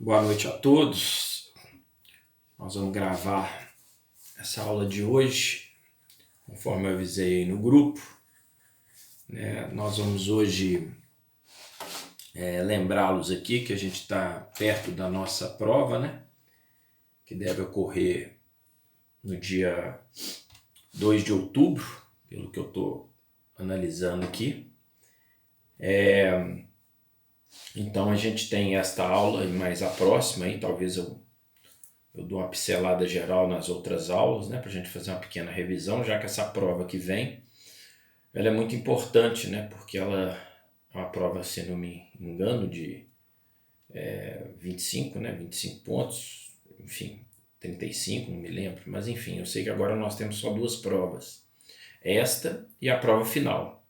Boa noite a todos. Nós vamos gravar essa aula de hoje, conforme eu avisei aí no grupo. Nós vamos hoje lembrá-los aqui que a gente está perto da nossa prova, que deve ocorrer no dia 2 de outubro, pelo que eu estou analisando aqui. Então a gente tem esta aula e mais a próxima, aí, talvez eu dou uma pincelada geral nas outras aulas, para a gente fazer uma pequena revisão, já que essa prova que vem, ela é muito importante, porque ela é uma prova, se não me engano, de 25 pontos, enfim, 35, não me lembro, mas enfim, eu sei que agora nós temos só duas provas, esta e a prova final.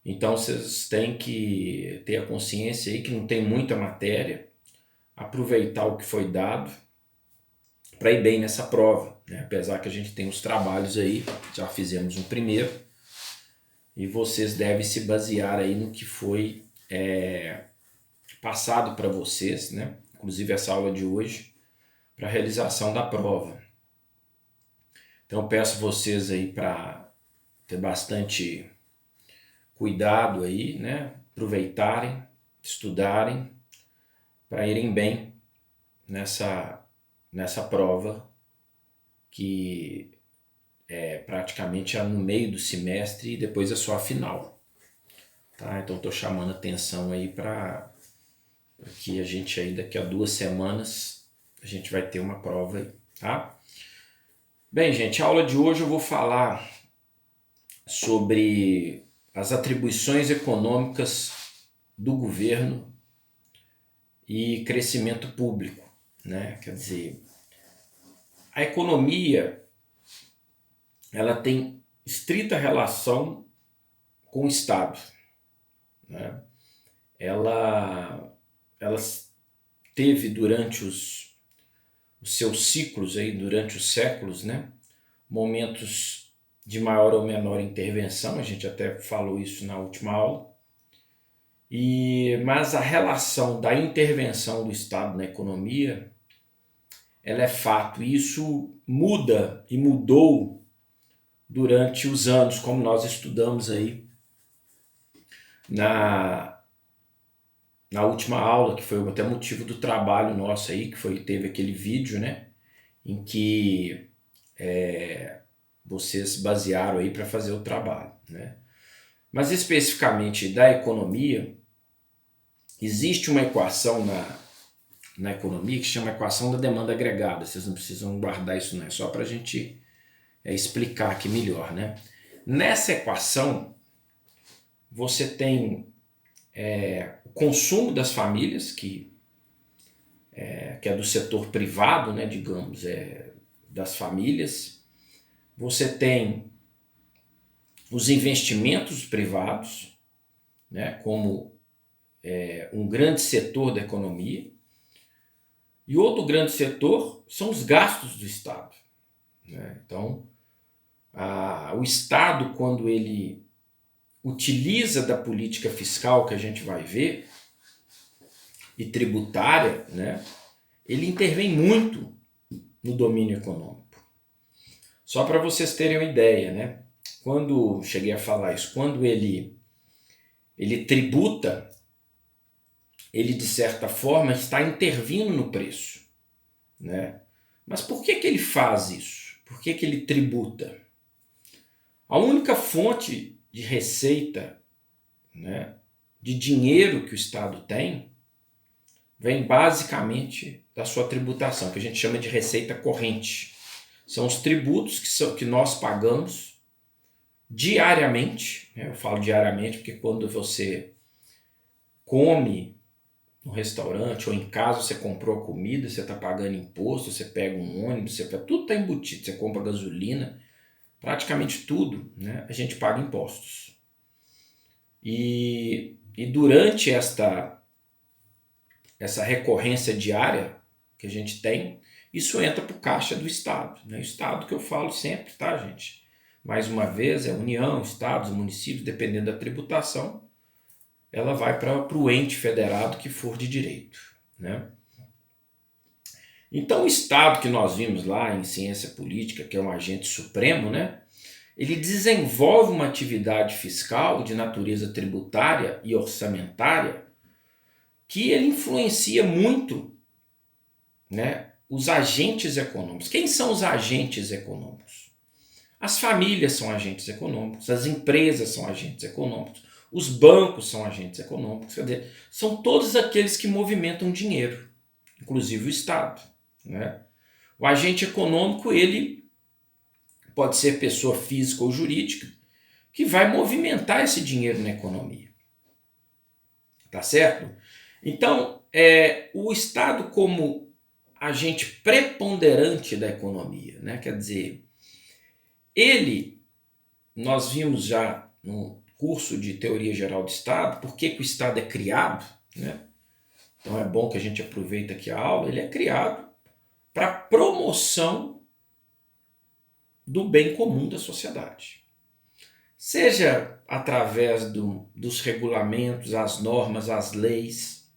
Então vocês têm que ter a consciência aí que não tem muita matéria, aproveitar o que foi dado para ir bem nessa prova, apesar que a gente tem os trabalhos aí, já fizemos um primeiro, e vocês devem se basear aí no que foi passado para vocês, inclusive essa aula de hoje, para a realização da prova. Então eu peço vocês aí para ter bastante cuidado aí, aproveitarem, estudarem, para irem bem nessa prova que é praticamente no meio do semestre e depois é só a final. Tá? Então estou chamando atenção aí para que a gente aí daqui a 2 semanas a gente vai ter uma prova aí, tá? Bem, gente, a aula de hoje eu vou falar sobre as atribuições econômicas do governo e crescimento público, Quer dizer, a economia ela tem estrita relação com o Estado, Ela teve durante os seus ciclos aí, durante os séculos, momentos de maior ou menor intervenção, a gente até falou isso na última aula, mas a relação da intervenção do Estado na economia, ela é fato, e isso muda e mudou durante os anos, como nós estudamos aí na última aula, que foi até motivo do trabalho nosso aí, teve aquele vídeo, em que vocês basearam aí para fazer o trabalho, Mas especificamente da economia, existe uma equação na economia que se chama equação da demanda agregada. Vocês não precisam guardar isso, não é só para a gente explicar aqui melhor, Nessa equação, você tem o consumo das famílias, que é do setor privado, digamos, das famílias. Você tem os investimentos privados, como um grande setor da economia. E outro grande setor são os gastos do Estado. Então, o Estado, quando ele utiliza da política fiscal que a gente vai ver, e tributária, ele intervém muito no domínio econômico. Só para vocês terem uma ideia, quando cheguei a falar isso, quando ele tributa, ele de certa forma está intervindo no preço, Mas por que ele faz isso? Por que ele tributa? A única fonte de receita, de dinheiro que o Estado tem, vem basicamente da sua tributação, que a gente chama de receita corrente. São os tributos que nós pagamos diariamente. Eu falo diariamente porque quando você come no restaurante ou em casa, você comprou a comida, você está pagando imposto, você pega um ônibus, tudo está embutido, você compra gasolina, praticamente tudo, a gente paga impostos. E durante essa recorrência diária que a gente tem, isso entra para o caixa do Estado. O Estado que eu falo sempre, tá, gente? Mais uma vez, é União, Estados, municípios, dependendo da tributação, ela vai para o ente federado que for de direito, Então o Estado que nós vimos lá em ciência política, que é um agente supremo, né? Ele desenvolve uma atividade fiscal de natureza tributária e orçamentária que ele influencia muito, né, os agentes econômicos. Quem são os agentes econômicos? As famílias são agentes econômicos, as empresas são agentes econômicos, os bancos são agentes econômicos, quer dizer, são todos aqueles que movimentam dinheiro, inclusive o Estado, né? O agente econômico, ele pode ser pessoa física ou jurídica, que vai movimentar esse dinheiro na economia. Tá certo? Então, o Estado como agente preponderante da economia, né? Quer dizer, nós vimos já no curso de Teoria Geral do Estado, por que o Estado é criado, né? Então é bom que a gente aproveite aqui a aula, ele é criado para promoção do bem comum da sociedade. Seja através dos regulamentos, as normas, as leis,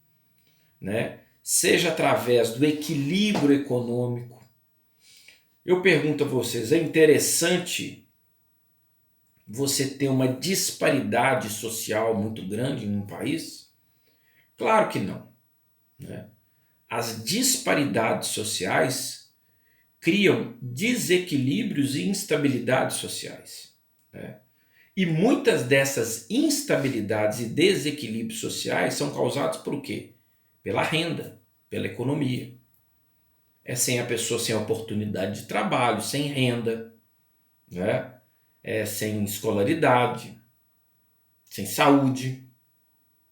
né? Seja através do equilíbrio econômico. Eu pergunto a vocês, é interessante você ter uma disparidade social muito grande em um país? Claro que não, né? As disparidades sociais criam desequilíbrios e instabilidades sociais, né? E muitas dessas instabilidades e desequilíbrios sociais são causados por quê? Pela renda, pela economia. É sem a pessoa sem oportunidade de trabalho, sem renda, né? Sem escolaridade, sem saúde,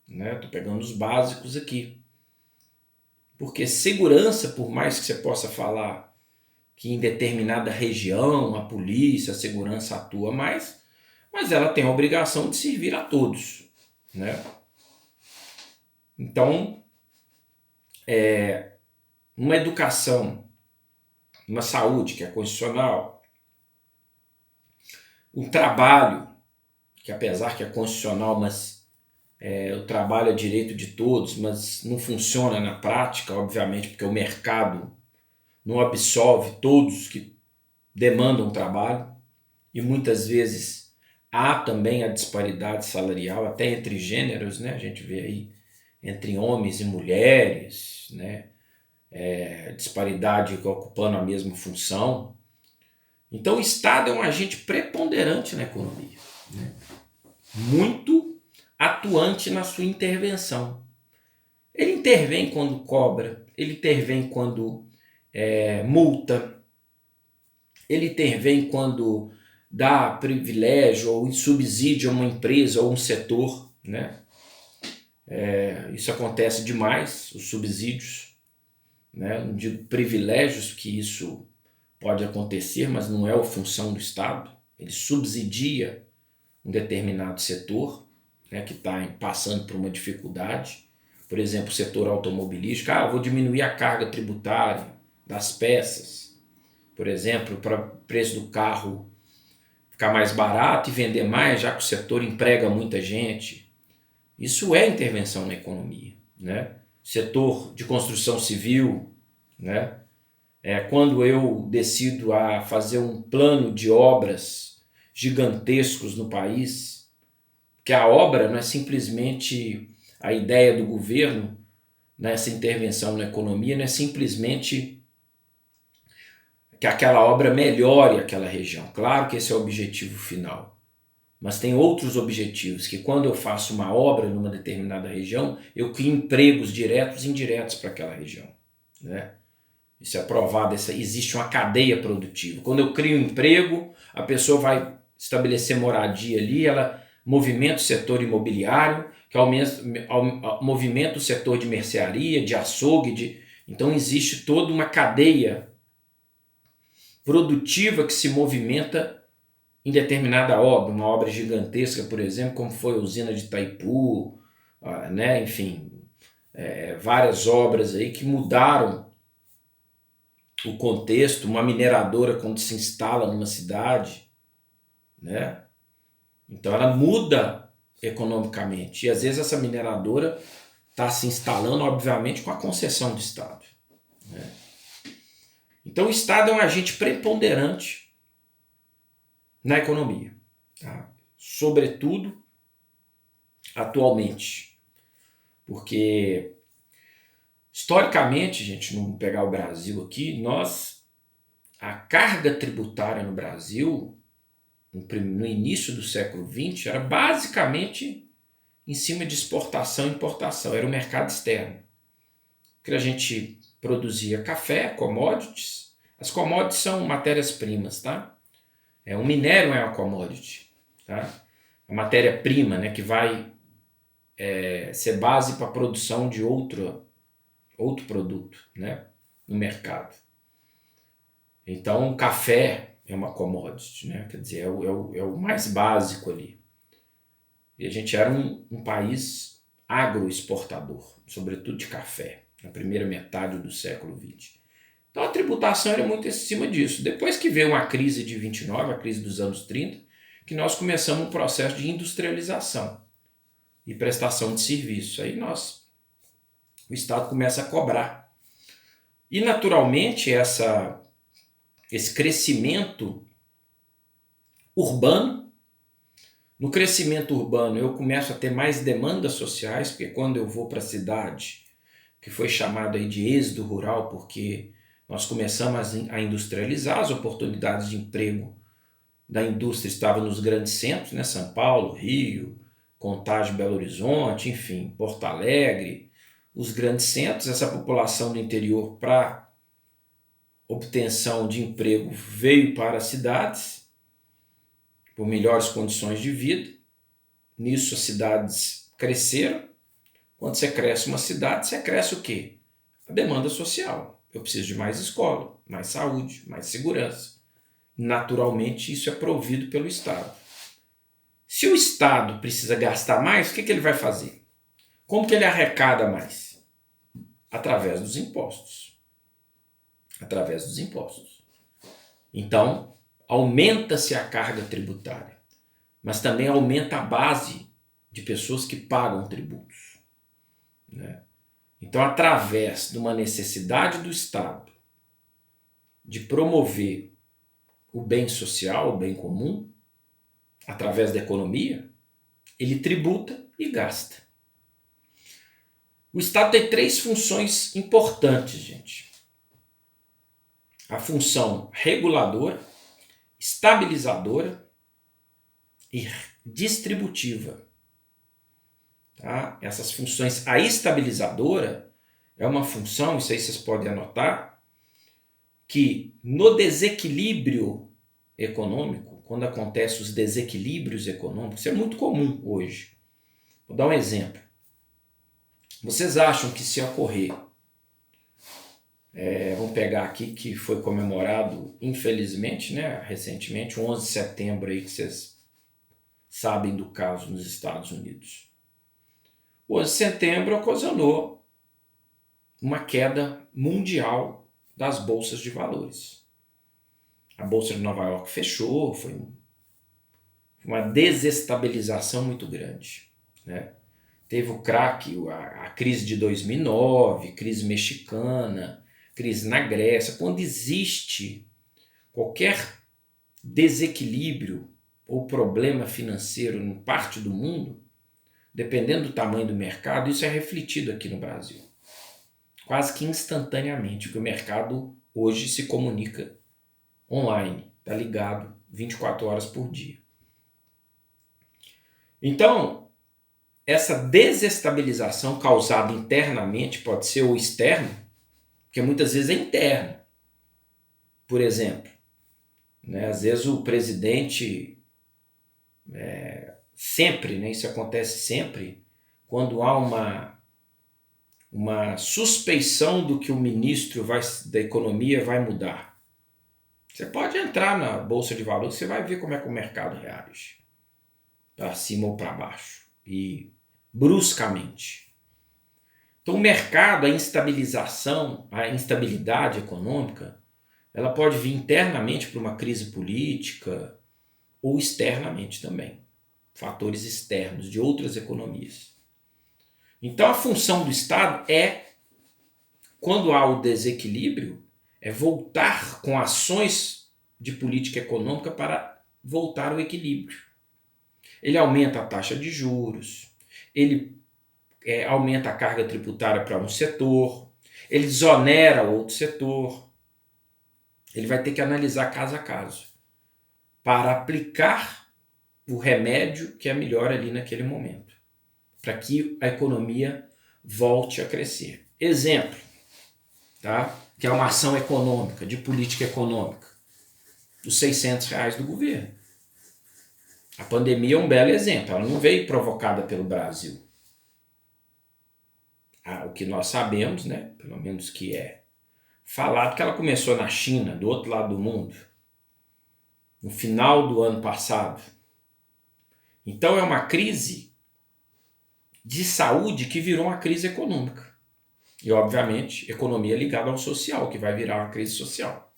né? Tô pegando os básicos aqui. Porque segurança, por mais que você possa falar que em determinada região a polícia, a segurança atua mais, mas ela tem a obrigação de servir a todos, né? Então, uma educação, uma saúde que é constitucional, um trabalho, que apesar que é constitucional, mas o trabalho é direito de todos, mas não funciona na prática, obviamente, porque o mercado não absolve todos que demandam trabalho, e muitas vezes há também a disparidade salarial, até entre gêneros, né? A gente vê aí entre homens e mulheres, né? Disparidade ocupando a mesma função. Então o Estado é um agente preponderante na economia, né? Muito atuante na sua intervenção. Ele intervém quando cobra, ele intervém quando multa, ele intervém quando dá privilégio ou subsídio a uma empresa ou um setor, né? Isso acontece demais, os subsídios, né? Não digo privilégios, que isso pode acontecer, mas não é a função do Estado. Ele subsidia um determinado setor, né, que está passando por uma dificuldade. Por exemplo, o setor automobilístico, vou diminuir a carga tributária das peças, por exemplo, para o preço do carro ficar mais barato e vender mais, já que o setor emprega muita gente. Isso é intervenção na economia, né? Setor de construção civil, né? Quando eu decido a fazer um plano de obras gigantescos no país, que a obra não é simplesmente a ideia do governo nessa intervenção na economia, não é simplesmente que aquela obra melhore aquela região. Claro que esse é o objetivo final, mas tem outros objetivos, que quando eu faço uma obra numa determinada região, eu crio empregos diretos e indiretos para aquela região, né? Isso é provado, existe uma cadeia produtiva. Quando eu crio um emprego, a pessoa vai estabelecer moradia ali, ela movimenta o setor imobiliário, que movimenta o setor de mercearia, de açougue, então existe toda uma cadeia produtiva que se movimenta em determinada obra, uma obra gigantesca, por exemplo, como foi a usina de Itaipu, né? Enfim, várias obras aí que mudaram o contexto. Uma mineradora, quando se instala numa cidade, né? Então ela muda economicamente, e às vezes essa mineradora está se instalando, obviamente, com a concessão do Estado, né? Então o Estado é um agente preponderante na economia, tá? Sobretudo atualmente, porque historicamente, gente, vamos pegar o Brasil aqui, a carga tributária no Brasil, no início do século XX, era basicamente em cima de exportação e importação, era o mercado externo. Que a gente produzia café, commodities. As commodities são matérias-primas, tá? Um minério é uma commodity, tá? A matéria-prima, né, que vai ser base para a produção de outro produto, né, no mercado. Então, o café é uma commodity, né? Quer dizer, é o mais básico ali. E a gente era um país agroexportador, sobretudo de café, na primeira metade do século XX. Então a tributação era muito em cima disso. Depois que veio uma crise de 29, a crise dos anos 30, que nós começamos um processo de industrialização e prestação de serviço. Aí o Estado começa a cobrar. E naturalmente esse crescimento urbano, no crescimento urbano eu começo a ter mais demandas sociais, porque quando eu vou para a cidade, que foi chamado aí de êxodo rural, porque nós começamos a industrializar, as oportunidades de emprego da indústria estavam nos grandes centros, né? São Paulo, Rio, Contagem, Belo Horizonte, enfim, Porto Alegre, os grandes centros. Essa população do interior, para obtenção de emprego, veio para as cidades por melhores condições de vida. Nisso as cidades cresceram. Quando você cresce uma cidade, você cresce o quê? A demanda social. Eu preciso de mais escola, mais saúde, mais segurança. Naturalmente, isso é provido pelo Estado. Se o Estado precisa gastar mais, o que ele vai fazer? Como que ele arrecada mais? Através dos impostos. Através dos impostos. Então, aumenta-se a carga tributária, mas também aumenta a base de pessoas que pagam tributos, né? Então, através de uma necessidade do Estado de promover o bem social, o bem comum, através da economia, ele tributa e gasta. O Estado tem 3 funções importantes, gente. A função reguladora, estabilizadora e distributiva. Tá? Essas funções, a estabilizadora é uma função, isso aí vocês podem anotar, que no desequilíbrio econômico, quando acontecem os desequilíbrios econômicos, isso é muito comum hoje. Vou dar um exemplo. Vocês acham que se ocorrer, vamos pegar aqui que foi comemorado, infelizmente, né, recentemente, o 11 de setembro, aí, que vocês sabem do caso nos Estados Unidos. O 11 de setembro ocasionou uma queda mundial das bolsas de valores. A bolsa de Nova York fechou, foi uma desestabilização muito grande, né? Teve o crack, a crise de 2009, crise mexicana, crise na Grécia. Quando existe qualquer desequilíbrio ou problema financeiro em parte do mundo, dependendo do tamanho do mercado, isso é refletido aqui no Brasil. Quase que instantaneamente, porque o mercado hoje se comunica online, está ligado 24 horas por dia. Então, essa desestabilização causada internamente pode ser ou externa, porque muitas vezes é interno. Por exemplo, né, às vezes o presidente, sempre, né, isso acontece sempre, quando há uma suspeição do que o ministro da economia vai mudar. Você pode entrar na bolsa de valores, você vai ver como é que o mercado reage, para cima ou para baixo, e bruscamente. Então o mercado, a instabilidade econômica, ela pode vir internamente por uma crise política ou externamente também, fatores externos de outras economias. Então a função do Estado quando há o desequilíbrio, é voltar com ações de política econômica para voltar ao equilíbrio. Ele aumenta a taxa de juros, ele aumenta a carga tributária para um setor, ele desonera outro setor. Ele vai ter que analisar caso a caso para aplicar o remédio que é melhor ali naquele momento, para que a economia volte a crescer. Exemplo, tá? Que é uma ação econômica, de política econômica, os R$ 600 do governo. A pandemia é um belo exemplo, ela não veio provocada pelo Brasil. O que nós sabemos, né, pelo menos que é falado, que ela começou na China, do outro lado do mundo, no final do ano passado. Então é uma crise de saúde que virou uma crise econômica. E, obviamente, economia ligada ao social, que vai virar uma crise social.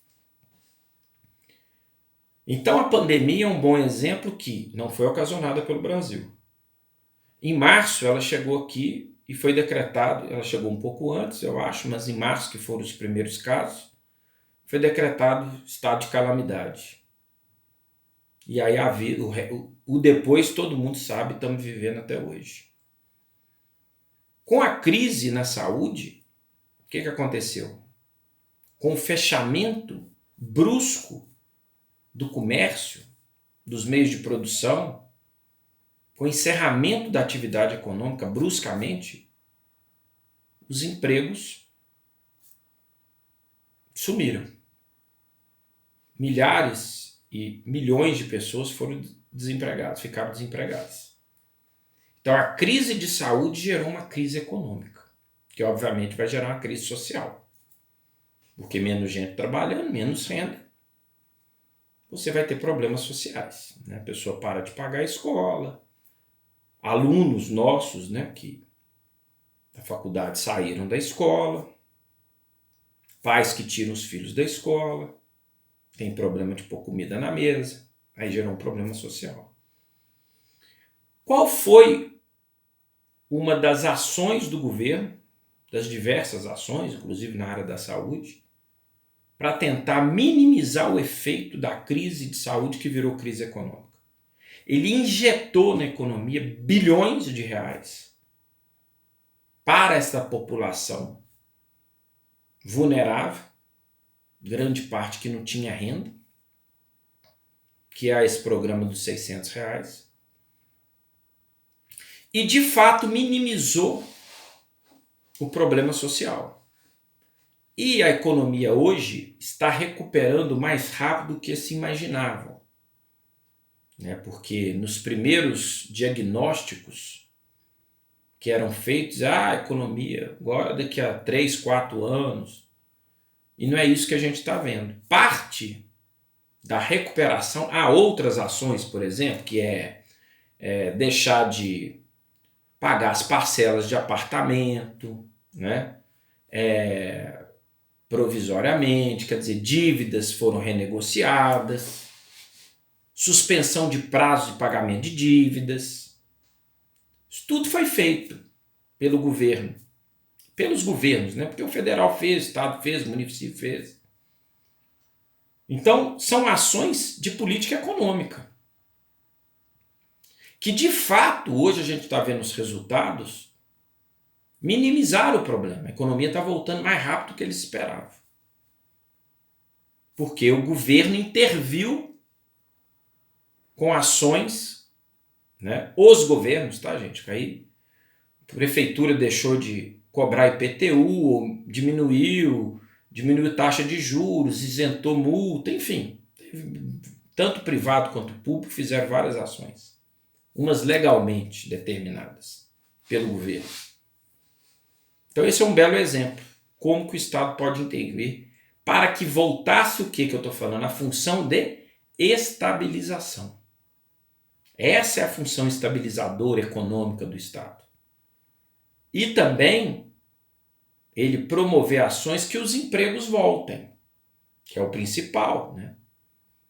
Então a pandemia é um bom exemplo que não foi ocasionada pelo Brasil. Em março ela chegou aqui e foi decretado, ela chegou um pouco antes, eu acho, mas em março, que foram os primeiros casos, foi decretado estado de calamidade. E aí o depois todo mundo sabe, estamos vivendo até hoje. Com a crise na saúde, o que aconteceu? Com o fechamento brusco do comércio, dos meios de produção, com o encerramento da atividade econômica bruscamente, os empregos sumiram. Milhares e milhões de pessoas foram desempregadas, ficaram desempregadas. Então a crise de saúde gerou uma crise econômica, que obviamente vai gerar uma crise social. Porque menos gente trabalhando, menos renda, você vai ter problemas sociais, né? A pessoa para de pagar a escola, alunos nossos, né, que da faculdade saíram da escola, pais que tiram os filhos da escola, tem problema de pôr comida na mesa, aí gerou um problema social. Qual foi uma das ações do governo, das diversas ações, inclusive na área da saúde, para tentar minimizar o efeito da crise de saúde que virou crise econômica? Ele injetou na economia bilhões de reais para essa população vulnerável, grande parte que não tinha renda, que é esse programa dos R$ 600, e de fato minimizou o problema social. E a economia hoje está recuperando mais rápido do que se imaginava, né? Porque nos primeiros diagnósticos que eram feitos, a economia agora daqui a 3, 4 anos, e não é isso que a gente está vendo. Parte da recuperação, há outras ações, por exemplo, que é deixar de pagar as parcelas de apartamento, né? Provisoriamente, quer dizer, dívidas foram renegociadas, suspensão de prazo de pagamento de dívidas. Isso tudo foi feito pelo governo, pelos governos, né? Porque o federal fez, o estado fez, o município fez. Então, são ações de política econômica, que de fato, hoje a gente está vendo os resultados, minimizaram o problema. A economia está voltando mais rápido do que eles esperavam. Porque o governo interviu com ações, né? Os governos, tá, gente? Aí a prefeitura deixou de cobrar IPTU, diminuiu taxa de juros, isentou multa, enfim. Tanto privado quanto público fizeram várias ações. Umas legalmente determinadas pelo governo. Então esse é um belo exemplo. Como que o Estado pode intervir para que voltasse o que eu estou falando? A função de estabilização. Essa é a função estabilizadora econômica do Estado. E também ele promover ações que os empregos voltem, que é o principal, né?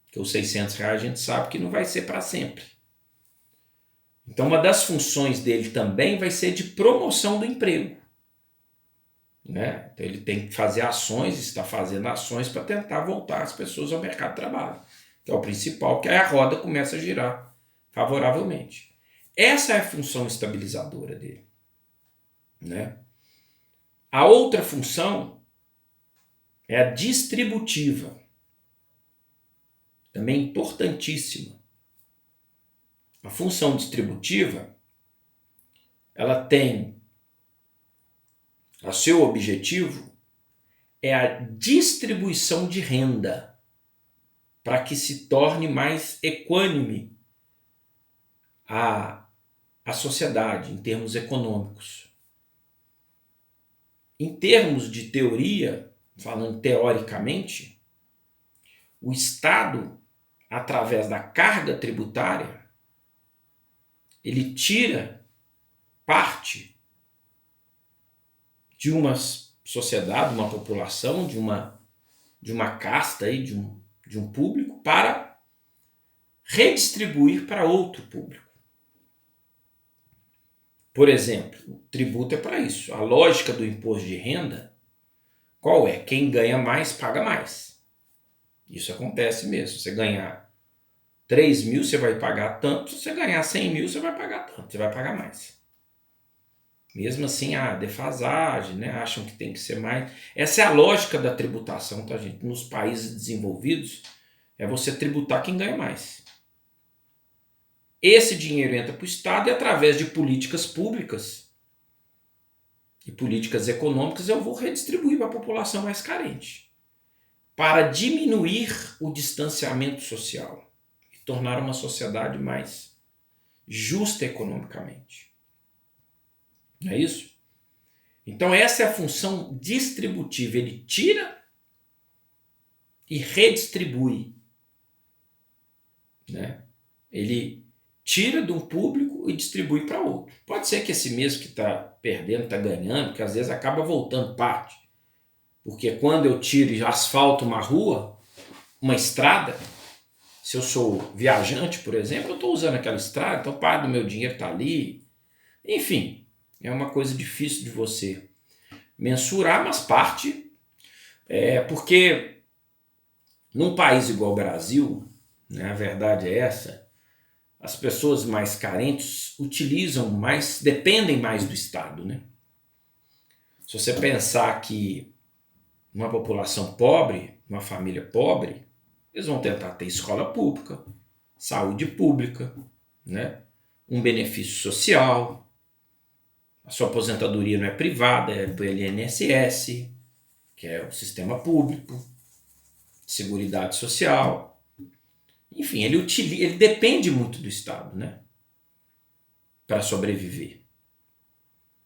Porque os R$ 600 a gente sabe que não vai ser para sempre. Então uma das funções dele também vai ser de promoção do emprego. né? Então ele tem que fazer ações, está fazendo ações para tentar voltar as pessoas ao mercado de trabalho, que é o principal, que aí a roda começa a girar favoravelmente. Essa é a função estabilizadora dele, né? A outra função é a distributiva, também importantíssima. A função distributiva, ela tem o seu objetivo é a distribuição de renda para que se torne mais equânime a sociedade em termos econômicos. Em termos de teoria, falando teoricamente, o Estado, através da carga tributária, ele tira parte de uma sociedade, de uma população, de uma casta, aí, de um público, para redistribuir para outro público. Por exemplo, o tributo é para isso. A lógica do imposto de renda, qual é? Quem ganha mais, paga mais. Isso acontece mesmo. Você ganhar 3 mil, você vai pagar tanto. Se você ganhar 100 mil, você vai pagar tanto. Você vai pagar mais. Mesmo assim, a defasagem, né? Acham que tem que ser mais. Essa é a lógica da tributação, tá, gente? Nos países desenvolvidos, é você tributar quem ganha mais. Esse dinheiro entra para o Estado e através de políticas públicas e políticas econômicas eu vou redistribuir para a população mais carente, para diminuir o distanciamento social e tornar uma sociedade mais justa economicamente. Não é isso? Então essa é a função distributiva. Ele tira e redistribui, né? Ele tira de um público e distribui para outro. Pode ser que esse mesmo que está perdendo, está ganhando, que às vezes acaba voltando parte. Porque quando eu tiro e asfalto uma rua, uma estrada, se eu sou viajante, por exemplo, eu estou usando aquela estrada, então parte do meu dinheiro está ali. Enfim, é uma coisa difícil de você mensurar, mas parte. Porque num país igual ao Brasil, né, a verdade é essa, as pessoas mais carentes utilizam mais, dependem mais do Estado, né? Se você pensar que uma população pobre, uma família pobre, eles vão tentar ter escola pública, saúde pública, né? Um benefício social, a sua aposentadoria não é privada, é do INSS, que é o sistema público, Seguridade Social. Enfim, ele depende muito do Estado, né? Para sobreviver.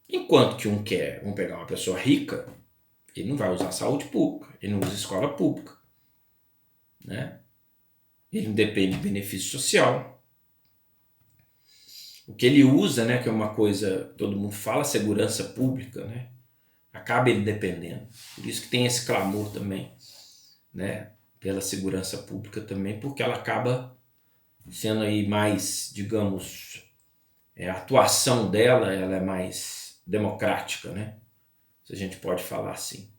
Enquanto que vamos pegar uma pessoa rica, ele não vai usar saúde pública, ele não usa escola pública, né? Ele não depende de benefício social. O que ele usa, né, que é uma coisa, todo mundo fala, segurança pública, né? Acaba ele dependendo. Por isso que tem esse clamor também, né, pela segurança pública também, porque ela acaba sendo aí mais, digamos, a atuação dela, ela é mais democrática, né? Se a gente pode falar assim.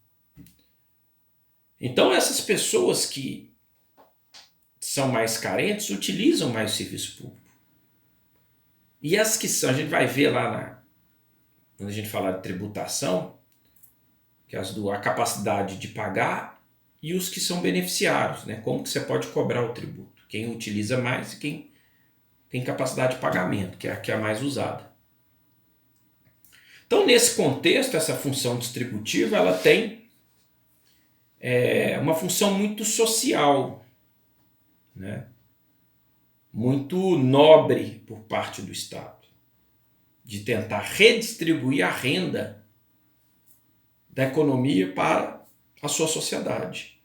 Então essas pessoas que são mais carentes utilizam mais o serviço público. E as que são, a gente vai ver lá quando a gente falar de tributação, que a capacidade de pagar e os que são beneficiários, né? Como que você pode cobrar o tributo? Quem utiliza mais e quem tem capacidade de pagamento, que é a que é a mais usada. Então, nesse contexto, essa função distributiva ela tem uma função muito social, né? Muito nobre por parte do Estado, de tentar redistribuir a renda da economia para a sua sociedade.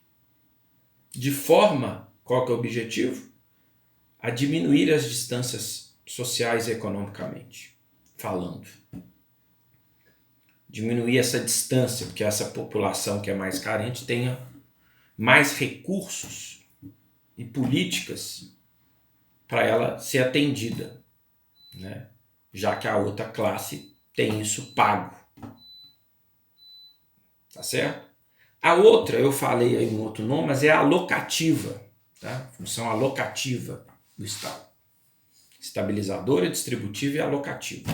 De forma, qual que é o objetivo? A diminuir as distâncias sociais e economicamente falando. Diminuir essa distância, porque essa população que é mais carente tenha mais recursos e políticas para ela ser atendida, né? Já que a outra classe tem isso pago. tá certo? A outra, eu falei aí um outro nome, mas é a alocativa, tá? Função alocativa do Estado. Estabilizadora, distributiva e alocativa.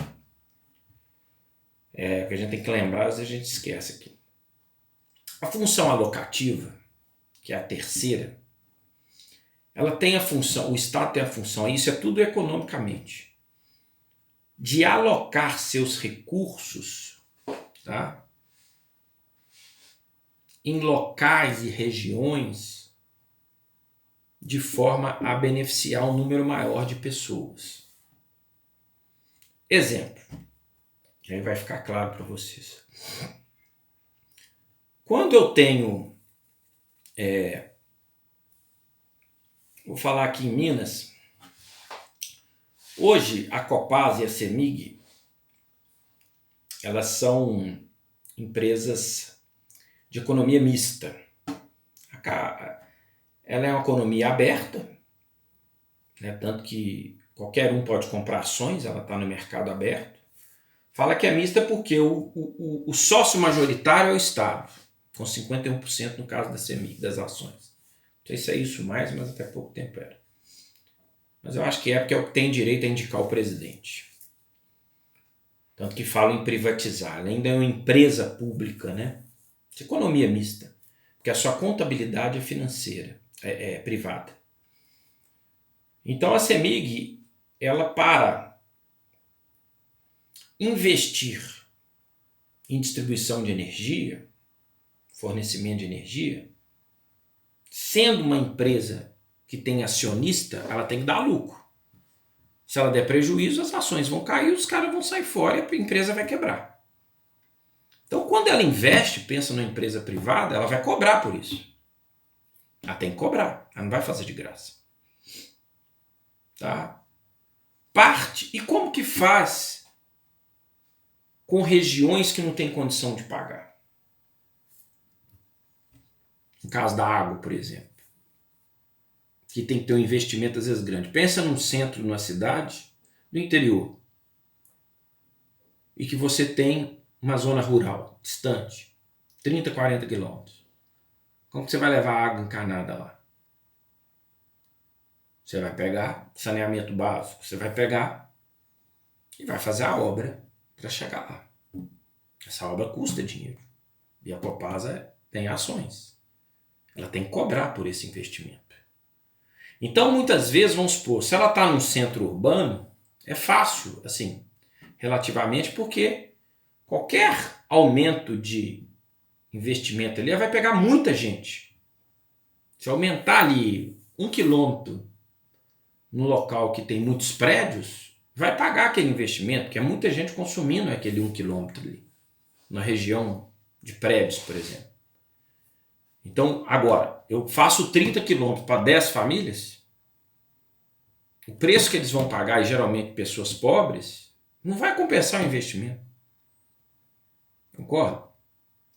É o que a gente tem que lembrar, às vezes a gente esquece aqui. A função alocativa, que é a terceira, ela tem a função, o Estado tem a função, isso é tudo economicamente, de alocar seus recursos, tá, em locais e regiões de forma a beneficiar um número maior de pessoas. Exemplo, aí vai ficar claro para vocês. Quando eu tenho, vou falar aqui em Minas, hoje a Copasa e a CEMIG, elas são empresas de economia mista. Ela é uma economia aberta, né, tanto que qualquer um pode comprar ações, ela está no mercado aberto. Fala que é mista porque o sócio majoritário é o Estado, com 51% no caso da CEMIG, das ações. Não sei se é isso mais, mas até pouco tempo era. Mas eu acho que é porque é o que tem direito a indicar o presidente. Tanto que falam em privatizar. Ela ainda é uma empresa pública, né? Economia mista. Porque a sua contabilidade é financeira, é privada. Então a CEMIG, ela para investir em distribuição de energia, fornecimento de energia, sendo uma empresa que tem acionista, ela tem que dar lucro. Se ela der prejuízo, as ações vão cair, os caras vão sair fora e a empresa vai quebrar. Então, quando ela investe, pensa numa empresa privada, ela vai cobrar por isso. Ela tem que cobrar, ela não vai fazer de graça. Tá? Parte. E como que faz com regiões que não têm condição de pagar? No caso da água, por exemplo, que tem que ter um investimento às vezes grande. Pensa num centro, numa cidade, no interior, e que você tem uma zona rural, distante, 30, 40 quilômetros. Como que você vai levar água encanada lá? Você vai pegar saneamento básico, você vai pegar e vai fazer a obra para chegar lá. Essa obra custa dinheiro. E a Copasa tem ações. Ela tem que cobrar por esse investimento. Então, muitas vezes, vamos supor, se ela está num centro urbano, é fácil, assim, relativamente, porque qualquer aumento de investimento ali vai pegar muita gente. Se aumentar ali 1 quilômetro no local que tem muitos prédios, vai pagar aquele investimento, porque é muita gente consumindo aquele 1 quilômetro ali, na região de prédios, por exemplo. Então, agora, eu faço 30 quilômetros para 10 famílias, o preço que eles vão pagar, e geralmente pessoas pobres, não vai compensar o investimento. Concorda?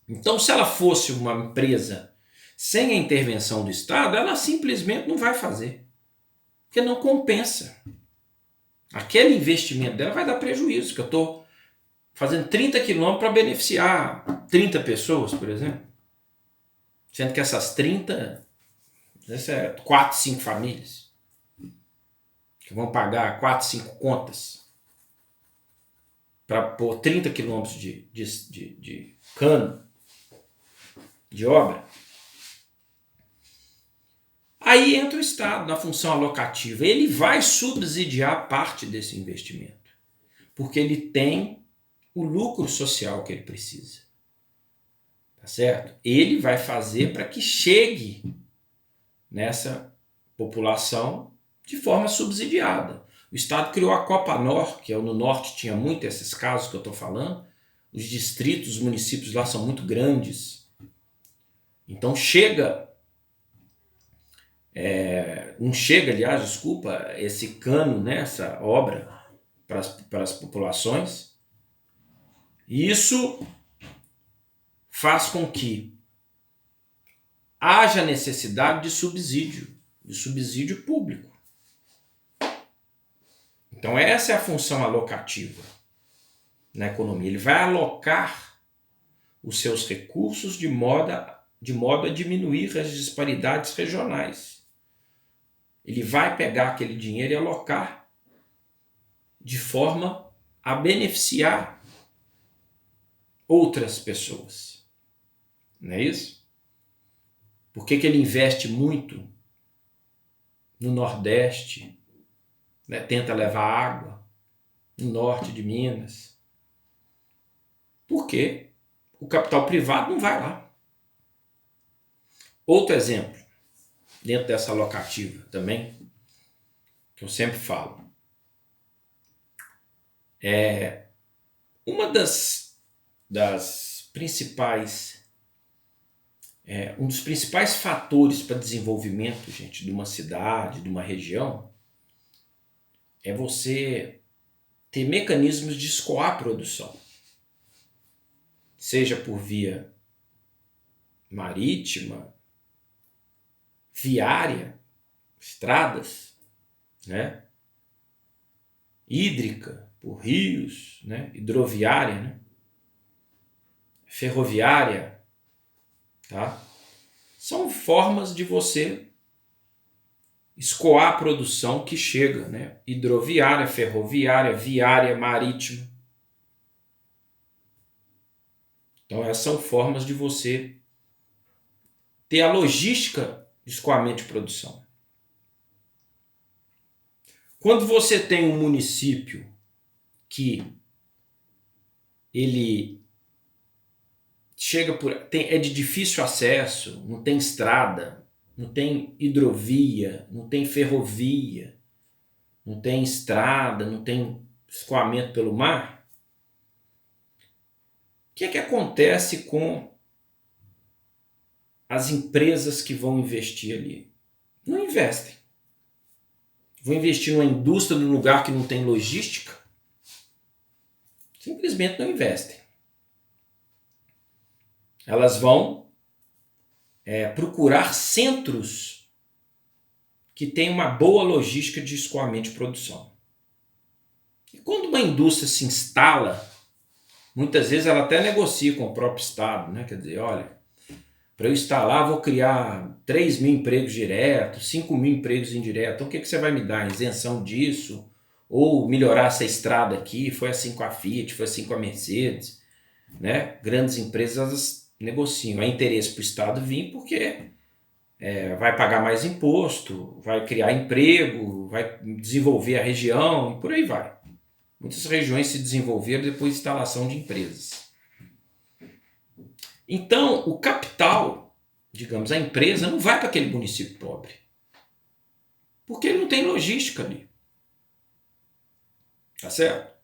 Então, se ela fosse uma empresa sem a intervenção do Estado, ela simplesmente não vai fazer. Porque não compensa. Aquele investimento dela vai dar prejuízo, que eu estou fazendo 30 quilômetros para beneficiar 30 pessoas, por exemplo. Sendo que essas 30, essa é 4, 5 famílias, que vão pagar 4, 5 contas para pôr 30 quilômetros de cano, de obra. Aí entra o Estado na função alocativa. Ele vai subsidiar parte desse investimento, porque ele tem o lucro social que ele precisa. Tá certo? Ele vai fazer para que chegue nessa população de forma subsidiada. O Estado criou a Copa Nor, que no norte tinha muito esses casos que eu estou falando. Os distritos, os municípios lá são muito grandes. Então não chega, aliás, desculpa, esse cano, né, essa obra para as populações. E isso faz com que haja necessidade de subsídio público. Então essa é a função alocativa na economia. Ele vai alocar os seus recursos de modo a diminuir as disparidades regionais. Ele vai pegar aquele dinheiro e alocar de forma a beneficiar outras pessoas. Não é isso? Por que ele investe muito no Nordeste, né? Tenta levar água no norte de Minas? Porque o capital privado não vai lá. Outro exemplo, dentro dessa alocativa também, que eu sempre falo, uma das principais, um dos principais fatores para desenvolvimento, gente, de uma cidade, de uma região, é você ter mecanismos de escoar a produção, seja por via marítima, viária, estradas, né? Hídrica, por rios, né? Hidroviária, né? Ferroviária, tá? São formas de você escoar a produção que chega, né? Hidroviária, ferroviária, viária, marítima. Então essas são formas de você ter a logística de escoamento de produção. Quando você tem um município que ele é de difícil acesso, não tem estrada, não tem hidrovia, não tem ferrovia, não tem estrada, não tem escoamento pelo mar, o que acontece com as empresas que vão investir ali? Não investem. Vão investir numa indústria num lugar que não tem logística? Simplesmente não investem. Elas vão procurar centros que têm uma boa logística de escoamento de produção. E quando uma indústria se instala, muitas vezes ela até negocia com o próprio Estado, né? Quer dizer, olha, para eu instalar vou criar 3 mil empregos diretos, 5 mil empregos indiretos, então o que você vai me dar? Isenção disso? Ou melhorar essa estrada aqui? Foi assim com a Fiat, foi assim com a Mercedes, né? Grandes empresas negociam. É interesse para o Estado vir porque vai pagar mais imposto, vai criar emprego, vai desenvolver a região e por aí vai. Muitas regiões se desenvolveram depois da instalação de empresas. Então, o capital, digamos, a empresa não vai para aquele município pobre, porque ele não tem logística ali. Tá certo?